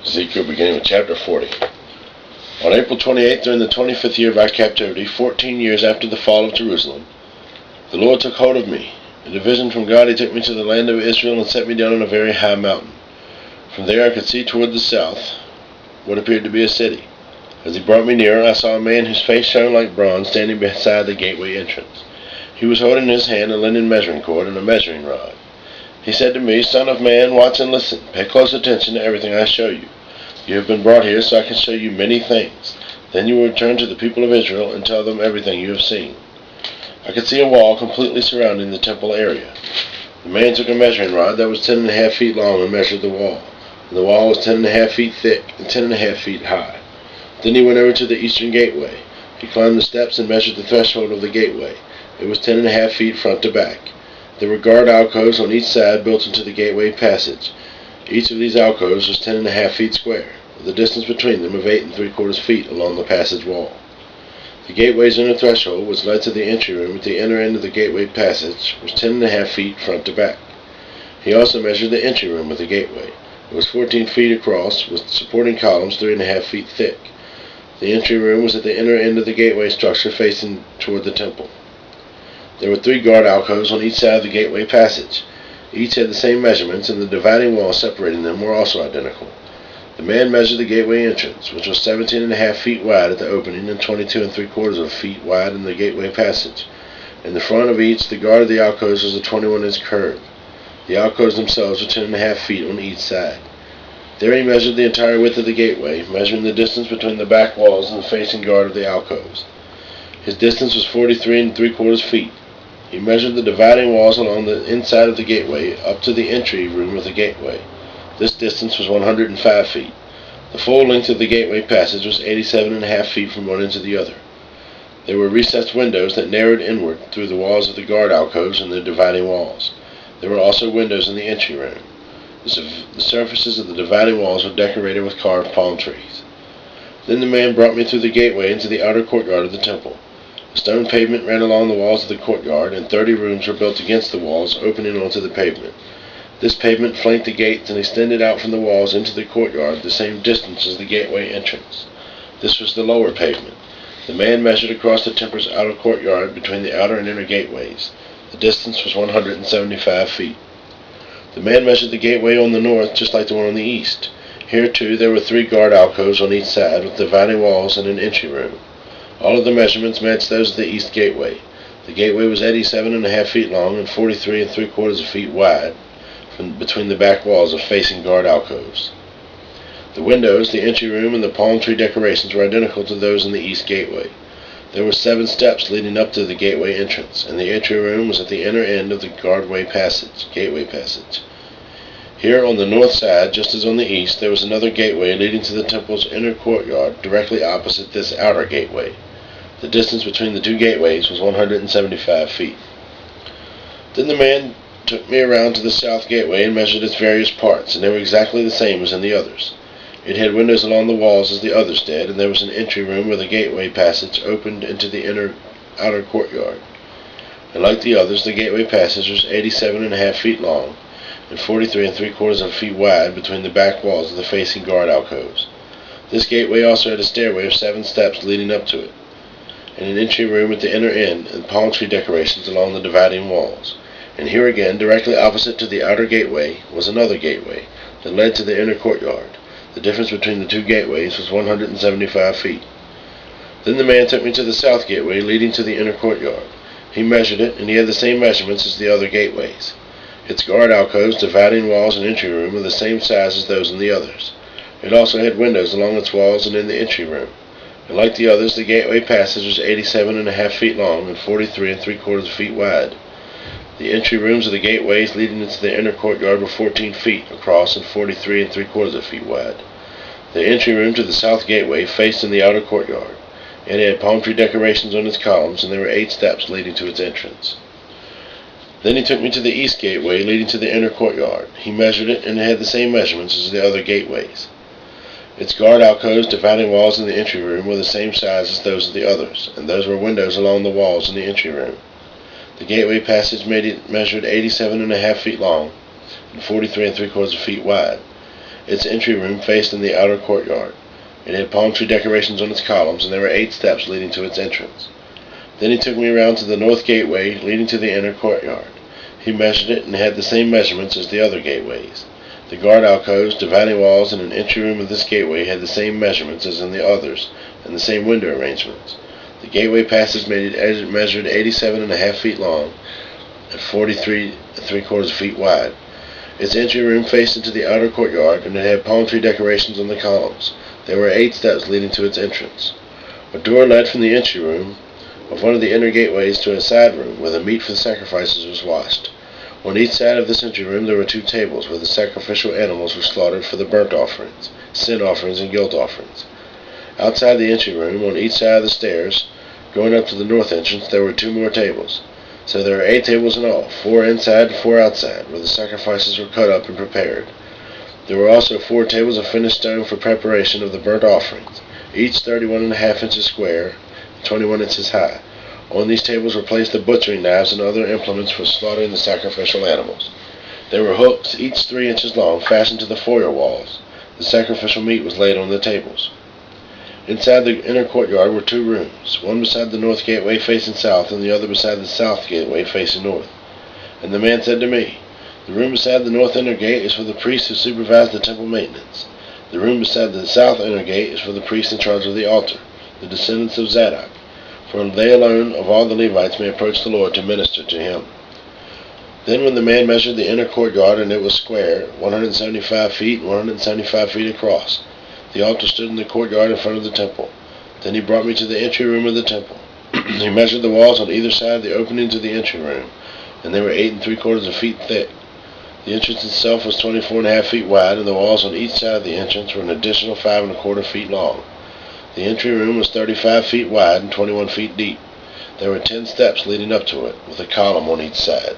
Ezekiel, beginning with chapter 40. On April 28th, during the 25th year of our captivity, 14 years after the fall of Jerusalem, the Lord took hold of me. In a vision from God, He took me to the land of Israel and set me down on a very high mountain. From there I could see toward the south what appeared to be a city. As He brought me nearer, I saw a man whose face shone like bronze standing beside the gateway entrance. He was holding in his hand a linen measuring cord and a measuring rod. He said to me, "Son of man, watch and listen. Pay close attention to everything I show you. You have been brought here so I can show you many things. Then you will return to the people of Israel and tell them everything you have seen." I could see a wall completely surrounding the temple area. The man took a measuring rod that was 10.5 feet long and measured the wall. And the wall was 10.5 feet thick and 10.5 feet high. Then he went over to the eastern gateway. He climbed the steps and measured the threshold of the gateway. It was 10.5 feet front to back. There were guard alcoves on each side built into the gateway passage. Each of these alcoves was 10.5 feet square, with a distance between them of 8 3/4 feet along the passage wall. The gateway's inner threshold, which led to the entry room at the inner end of the gateway passage, was 10.5 feet front to back. He also measured the entry room of the gateway. It was 14 feet across, with supporting columns 3.5 feet thick. The entry room was at the inner end of the gateway structure facing toward the temple. There were 3 guard alcoves on each side of the gateway passage. Each had the same measurements, and the dividing walls separating them were also identical. The man measured the gateway entrance, which was 17.5 feet wide at the opening and 22 3/4 feet wide in the gateway passage. In the front of each, the guard of the alcoves was a 21-inch curve. The alcoves themselves were 10.5 feet on each side. There he measured the entire width of the gateway, measuring the distance between the back walls and the facing guard of the alcoves. His distance was 43 3/4 feet. He measured the dividing walls along the inside of the gateway up to the entry room of the gateway. This distance was 105 feet. The full length of the gateway passage was 87.5 feet from one end to the other. There were recessed windows that narrowed inward through the walls of the guard alcoves and the dividing walls. There were also windows in the entry room. The surfaces of the dividing walls were decorated with carved palm trees. Then the man brought me through the gateway into the outer courtyard of the temple. A stone pavement ran along the walls of the courtyard, and 30 rooms were built against the walls, opening onto the pavement. This pavement flanked the gates and extended out from the walls into the courtyard the same distance as the gateway entrance. This was the lower pavement. The man measured across the temple's outer courtyard between the outer and inner gateways. The distance was 175 feet. The man measured the gateway on the north just like the one on the east. Here, too, there were 3 guard alcoves on each side with dividing walls and an entry room. All of the measurements matched those of the east gateway. The gateway was 87.5 feet long and 43 3/4 feet wide between the back walls of facing guard alcoves. The windows, the entry room, and the palm tree decorations were identical to those in the east gateway. There were 7 steps leading up to the gateway entrance, and the entry room was at the inner end of the gateway passage. Here on the north side, just as on the east, there was another gateway leading to the temple's inner courtyard directly opposite this outer gateway. The distance between the 2 gateways was 175 feet. Then the man took me around to the south gateway and measured its various parts, and they were exactly the same as in the others. It had windows along the walls as the others did, and there was an entry room where the gateway passage opened into the outer courtyard. And like the others, the gateway passage was 87.5 feet long and 43 3/4 feet wide between the back walls of the facing guard alcoves. This gateway also had a stairway of 7 steps leading up to it, and an entry room at the inner end, and palm tree decorations along the dividing walls. And here again, directly opposite to the outer gateway, was another gateway that led to the inner courtyard. The difference between the 2 gateways was 175 feet. Then the man took me to the south gateway leading to the inner courtyard. He measured it, and he had the same measurements as the other gateways. Its guard alcoves, dividing walls, and entry room were the same size as those in the others. It also had windows along its walls and in the entry room. And like the others, the gateway passage was 87.5 feet long and 43 3/4 feet wide. The entry rooms of the gateways leading into the inner courtyard were 14 feet across and 43 3/4 feet wide. The entry room to the south gateway faced in the outer courtyard. It had palm tree decorations on its columns, and there were 8 steps leading to its entrance. Then he took me to the east gateway leading to the inner courtyard. He measured it, and it had the same measurements as the other gateways. Its guard alcoves, dividing walls, in the entry room were the same size as those of the others, and those were windows along the walls in the entry room. The gateway passage measured 87.5 feet long and 43 3/4 feet wide. Its entry room faced in the outer courtyard. It had palm tree decorations on its columns, and there were 8 steps leading to its entrance. Then he took me around to the north gateway leading to the inner courtyard. He measured it and had the same measurements as the other gateways. The guard alcoves, dividing walls, and an entry room of this gateway had the same measurements as in the others, and the same window arrangements. The gateway passage measured 87.5 feet long and 43 3/4 feet wide. Its entry room faced into the outer courtyard, and it had palm tree decorations on the columns. There were 8 steps leading to its entrance. A door led from the entry room of one of the inner gateways to a side room where the meat for the sacrifices was washed. On each side of this entry room there were 2 tables where the sacrificial animals were slaughtered for the burnt offerings, sin offerings, and guilt offerings. Outside the entry room, on each side of the stairs, going up to the north entrance, there were 2 more tables. So there were 8 tables in all, 4 inside and 4 outside, where the sacrifices were cut up and prepared. There were also 4 tables of finished stone for preparation of the burnt offerings, each 31.5 inches square, 21 inches high. On these tables were placed the butchering knives and other implements for slaughtering the sacrificial animals. There were hooks, each 3 inches long, fastened to the foyer walls. The sacrificial meat was laid on the tables. Inside the inner courtyard were 2 rooms, one beside the north gateway facing south, and the other beside the south gateway facing north. And the man said to me, "The room beside the north inner gate is for the priests who supervise the temple maintenance. The room beside the south inner gate is for the priests in charge of the altar, the descendants of Zadok, for they alone of all the Levites may approach the Lord to minister to him." Then when the man measured the inner courtyard, and it was square, 175 feet and 175 feet across, the altar stood in the courtyard in front of the temple. Then he brought me to the entry room of the temple. He measured the walls on either side of the opening to the entry room, and they were 8 3/4 feet thick. The entrance itself was 24.5 feet wide, and the walls on each side of the entrance were an additional 5 1/4 feet long. The entry room was 35 feet wide and 21 feet deep. There were 10 steps leading up to it, with a column on each side.